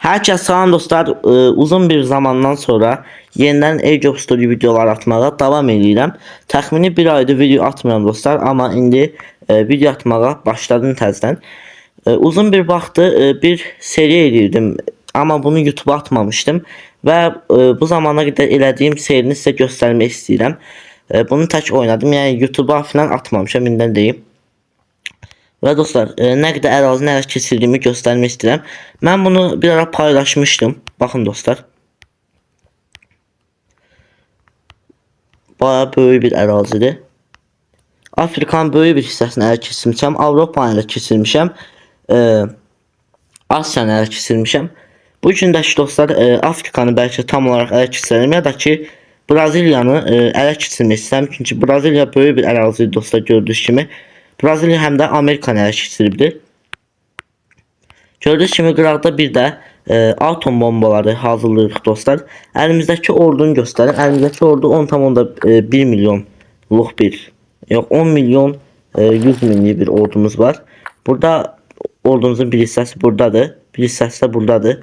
Herkese salam dostlar. Uzun bir zamandan sonra yeniden Age of Story videolar atmağa devam edirəm. Təxmini bir aydır video atmıram dostlar, amma indi video atmağa başladım təzədən. Uzun bir vaxtı bir seri edirdim, amma bunu YouTube atmamışdım və bu zamana qədər elədiyim serini sizə göstərmək istəyirəm. Bunu tək oynadım, yəni YouTube'a falan atmamışam, indən deyim. Ve dostlar ne kadar ərazi nələr keçirdiyimi göstərmək istəyirəm. Mən bunu bir ara paylaşmışdım. Baxın dostlar. Bayağı böyük bir ərazidir. Afrikanın böyük bir hissəsini ələ keçirmişəm. Avropanı ələ keçirmişəm. Asiyanı ələ keçirmişəm. Bu gündəki dostlar Afrikanı bəlkə tam olaraq ələ keçirəm ya da ki Braziliyanı ələ keçirmək istəyirəm. Çünki Braziliya böyük bir ərazidir dostlar, gördüyünüz kimi. Braziliya həm də Amerikanı ələ keçiribdir. Gördüyünüz kimi qıraqda bir də atom bombaları hazırlayırıq dostlar. Əlimizdəki ordunu göstərin. Əlimizdəki ordu 10,1 milyonluq bir, yox 10 milyon 100 minlik bir ordumuz var. Burada ordumuzun bir hissəsi buradadır, bir hissəsi də buradadır.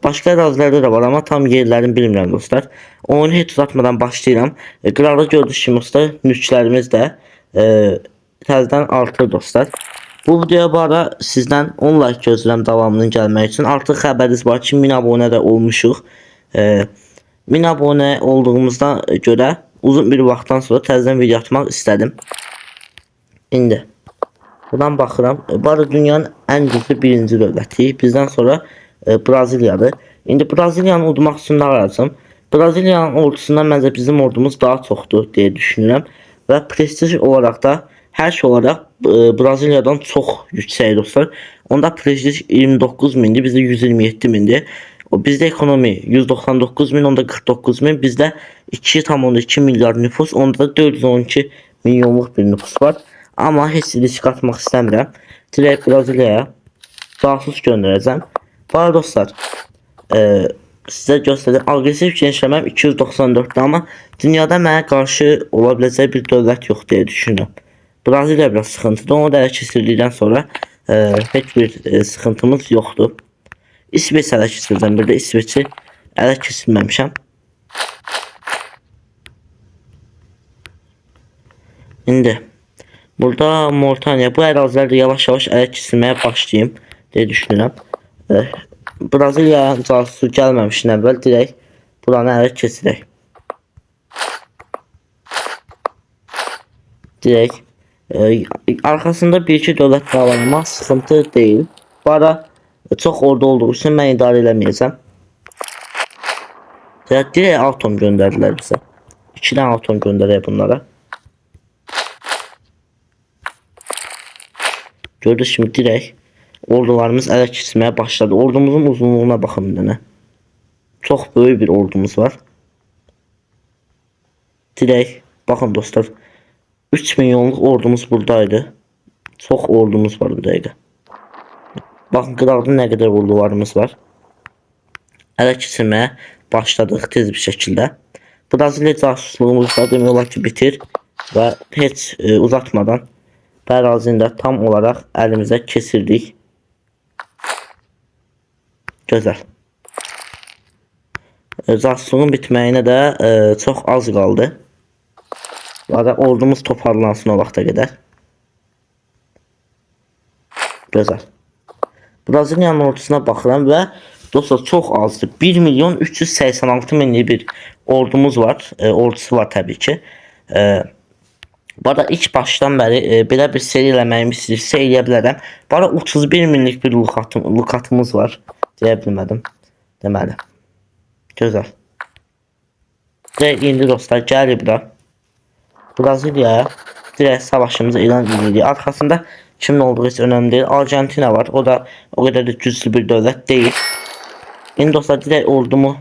Başqa ərazilərdə də var, amma tam yerlərini bilmirəm dostlar. Oyunu heç uzatmadan başlayıram. Qıraqda gördüyünüz kimi dostlar nüklərimiz də təzədən artır dostlar. Bu videoya bu ara sizdən 10 like gözləyirəm davamının gəlmək üçün. Artıq xəbəriniz var ki 1000 abunə də olmuşuq. 1000 abunə olduğumuzda görə uzun bir vaxtdan sonra təzədən video atmaq istədim. İndi buradan baxıram. Bu arada dünyanın ən güclü birinci dövləti bizdən sonra Braziliyadır. İndi Braziliyanı udmaq üçün nə arayacağım? Braziliyanın ordusundan məncə bizim ordumuz daha çoxdur deyə düşünürəm və prestij olaraq da hər şey olaraq Braziliyadan çox yüksək dostlar. Onda prestij 29 mindir, bizdə 127 mindir. O bizdə ekonomi 199 min, onda 49 min, bizdə 2,2 milyar nüfus, onda da 412 milyonluq bir nüfus var. Amma heç risk atmaq istəmirəm. Direkt Braziliyaya casus göndərəcəm. Bu arada dostlar, sizə göstərdim. Aqressiv genişləməm 294'də, amma dünyada mənə qarşı ola biləcək bir dövlət yox deyə düşünürəm. Braziliya biraz sıxıntıdır. Onu da ələ keçirdikdən sonra heç bir sıxıntımız yoxdur. İsveç ələ keçirdim. Bir də İsveç'i ələ keçirməmişəm. İndi burada Moritaniya, bu əraziləri yavaş-yavaş ələ keçirməyə başlayayım deyə düşünürəm. Braziliya casusu gəlməmişdən əvvəl direkt buranı ələ keçirək. Direkt arkasında bir-iki dövlət bağlanmaq sıxıntı deyil. Bu ara çox ordu olduğu üçün mən idarə eləməyəcəm. Direkt atom göndərdilər bizə. 2 dənə atom göndərək bunlara. Gördüyünüz kimi direkt ordularımız ələ keçirməyə başladı. Ordumuzun uzunluğuna baxın bir dənə. Çox böyük bir ordumuz var. Direkt baxın dostlar. 3 milyonluq ordumuz buradaydı. Çox ordumuz var bu dəqiqə. Baxın qıraqda nə qədər ordularımız var. Ələ keçirməyə başladıq tez bir şəkildə. Braziliya casusluğumuz da demək olar ki bitir və heç uzatmadan ərazini də tam olaraq əlimizə keçirdik. Gözəl. Casusluğun bitməyinə də çox az qaldı. Ordumuz toparlansın o vaxta qədər. Gözəl. Braziliyanın ordusuna baxıram və dostlar çox azdır. 1 milyon 386 minlik bir ordumuz var. Ordusu var təbii ki. Bu arada ilk başdan bəri belə bir seri eləməyimi istəyirsə eləyə bilərəm. Bu arada 31 minlik bir lukatımız var. Deyə bilmədim. Deməli. Gözəl. İndi dostlar gəlir bura. Braziliya direkt savaşımızı ilan edirik. Arkasında kimin olduğu hiç önemli değil. Arjantina var. O da o kadar da güçlü bir devlet değil. İndi dostlar direkt ordumu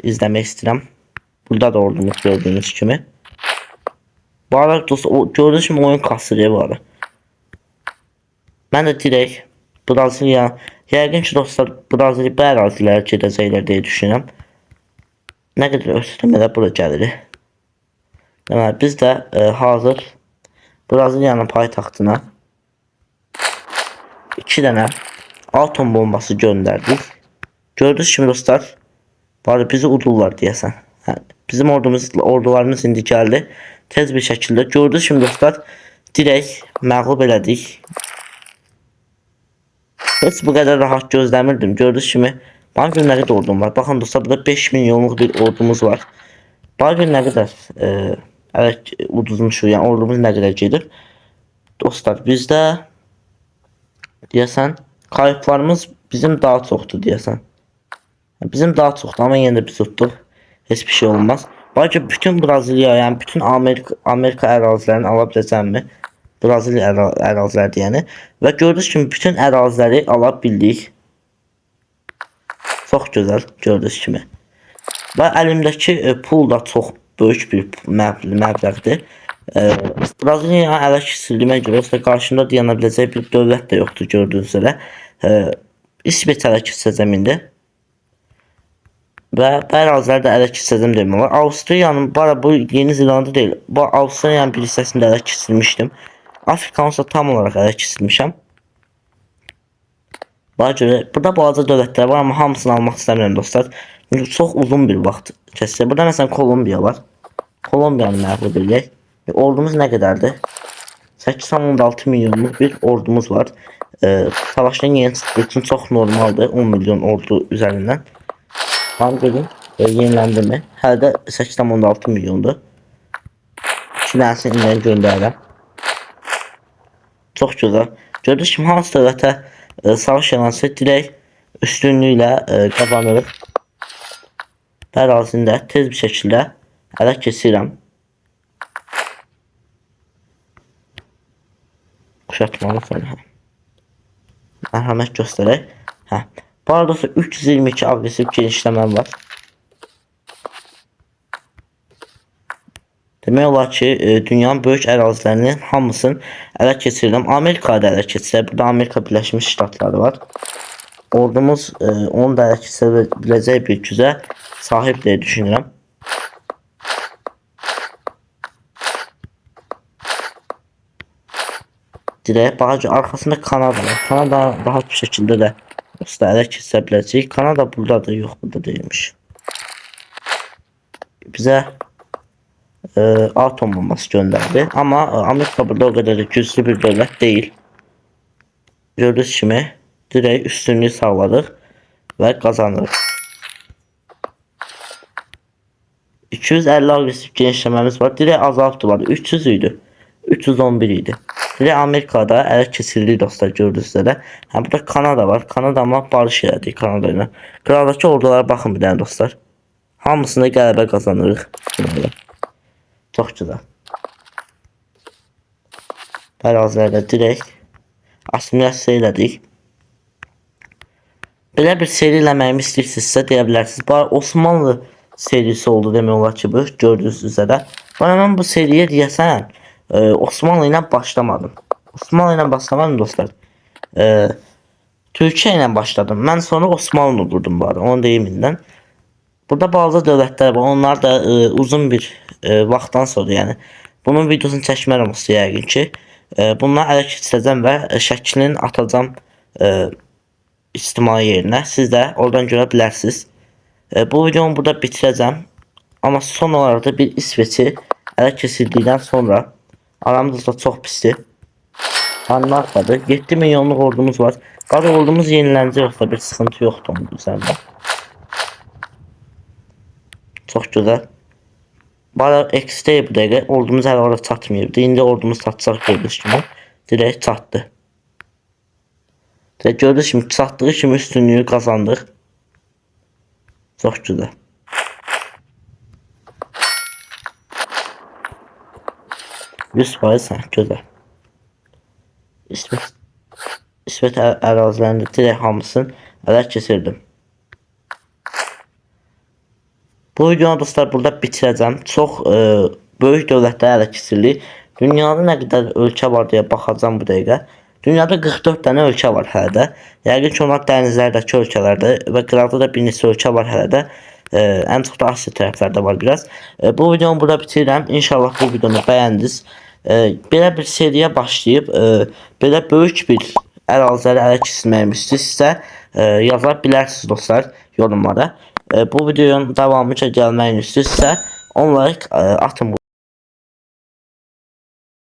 izlemek istedim. Burada da ordumuz gördüğünüz kimi. Bu arada dostlar gördüğünüz gibi oyun kasırıyor bu arada. Ben de direkt Braziliya, yəqin ki dostlar Braziliya bu ərazilərə gedəcəklər deyə düşünürəm. Nə qədər ötürmədə bura gəlirik. Deməli biz də hazır Braziliyanın paytaxtına 2 dənə atom bombası göndərdik. Gördüyünüz kimi dostlar, bari bizi udurlar deyəsən. Hə, bizim ordularımız indi gəldi. Tez bir şəkildə gördüyünüz kimi dostlar, direkt məğlub elədik. Heç bu qədər rahat gözləmirdim. Gördüyünüz kimi bana görə nə qədər ordum var. Baxın dostlar, burada 5 milyonluq bir ordumuz var. Bana görə nə qədər evet, uduzmuşuq, yəni ordumuz nə qədər gedir. Dostlar, bizdə deyəsən kayıplarımız bizim daha çoxdur deyəsən. Bizim daha çoxdur, amma yenə də biz tutduq. Heç bir şey olmaz. Bəlkə bütün Braziliya, yəni bütün Amerika ərazilərini ala biləcəmmi? Braziliya əraziləri yəni. Və gördüyünüz kimi bütün əraziləri ala bildik. Çox gözəl, gördüyünüz kimi. Və əlimdəki pul da çox böyük bir məbləğdir. Braziliya ələ keçirdiyimə görə qarşımda dayana biləcək bir dövlət də yoxdur gördüyünüz üzrə. İsveç ələ keçirəcəm indi. Və əraziləri də ələ keçirəcəm demək olar. Avstriyanın, bu Yeni Zelanda deyil, bu Avstriyanın bir hissəsini də ələ keçirmişdim. Afrikanı ise tam olarak ələ keçirmişəm. Buna görə burada balaca dövlətlər var, amma hamısını almaq istəmirəm dostlar. Çünki çox uzun bir vaxt keçir. Burada məsələn Kolumbiya var. Kolumbiyanı məğlub edək. Ordumuz nə qədərdir? 8,6 milyonluq bir ordumuz var. Savaşdan yeni çıxdığı üçün çox normaldır. 10 milyon ordu üzərindən. Tam dedim, yeniləndi mi? Hələ də 8,6 milyondur. 2 dənəsini indən göndərirəm. Çox gözəl. Gördüyünüz kimi hansı dövlətə savaş yalansa direkt üstünlüklə qazanırıq. Ərazini də tez bir şəkildə ələ keçirəm. Kuşatmalı sonra. Mərhəmət göstərək. Hə. Bu arada 322 agresif genişləməm var. Demək olar ki, dünyanın böyük ərazilərinin hamısını ələ keçirdim. Amerika'da ələ keçirəm. Burada Amerika Birləşmiş Ştatları var. Ordumuz onu da ələ keçirə biləcək bir gücə sahib deyə düşünürəm. Dirək baxacaq, arxasında Kanada var. Kanada rahat bir şəkildə də ələ keçirə biləcək. Kanada buradadır, yox burada deyilmiş. Bizə atom bombası göndərdi. Amma Amerika burada o qədər güclü bir dövlət deyil. Gördüyünüz kimi direkt üstünlüğü sağladıq və qazanırıq. 250 agresif genişləməmiz var. Direkt azaltdı var. 300 idi. 311 idi. Direkt Amerika'da ələ keçirildi dostlar gördüyünüz üzrə. Hə, burada Kanada var. Kanada amma barış elədi Kanada ilə. Qıraqdakı ordulara baxın bir dənə dostlar. Hamısında qələbə qazanırıq. Çox gözəl. Ərazilərdə direkt assimilasiya elədik. Belə bir seri eləməyimi istəyirsinizsə deyə bilərsiniz. Bu Osmanlı serisi oldu demək olar ki bu gördüyünüz üzrə. Mən bu seriyə deyəsən Osmanlı ilə başlamadım. Osmanlı ilə başlamadım dostlar. Türkiyə ilə başladım. Mən sonra Osmanlı qurdum bu arada. Onu deyim indən. Burada bazı dövlətlər var. Onlar da uzun bir vaxtdan sonra yəni bunun videosunu çəkmərəm olsa yəqin ki. Bunları ələ keçirəcəm və şəklini atacağım ictimai yerinə. Siz də oradan görə bilərsiniz. Bu videomu burada bitirəcəm. Amma son olaraq da bir İsveç'i ələ keçirdikdən sonra aramızda çox pisdir. Anlarsadır. 7 milyonluq ordumuz var. Qara ordumuz yenilənəcək yoxsa bir sıxıntı yoxdur onun üzərində. Çox gözəl. Bana X-day bu dəqiqə ordumuz hələ orada çatmayıbdı. İndi ordumuz çatacaq gördüyünüz kimi. Direkt çatdı. Direkt gördüyünüz kimi çatdığı kimi üstünlüyü qazandıq. Çox gözəl. %100 gözəl. İsveç ərazilərində direkt hamısını ələ keçirdim. Bu videonu dostlar burada bitirəcəm. Çox böyük dövlətlər ələ keçirilir. Dünyada nə qədər ölkə var deyə baxacağım bu dəqiqə. Dünyada 44 dənə ölkə var hələ də. Yəqin ki onlar dənizlərdəki ölkələrdir və qıraqda da bir neçə ölkə var hələ də. Ən çox da Asiya tərəflərdə var biraz. Bu videonu burada bitirirəm. İnşallah bu videonu bəyəndiniz. Belə bir seriyə başlayıb belə böyük bir əraziləri ələ keçirməyimi istəyirsinizsə yaza bilərsiniz dostlar yorumlara. Bu videonun davamıca gəlməyini istəyirsə 10 like atın.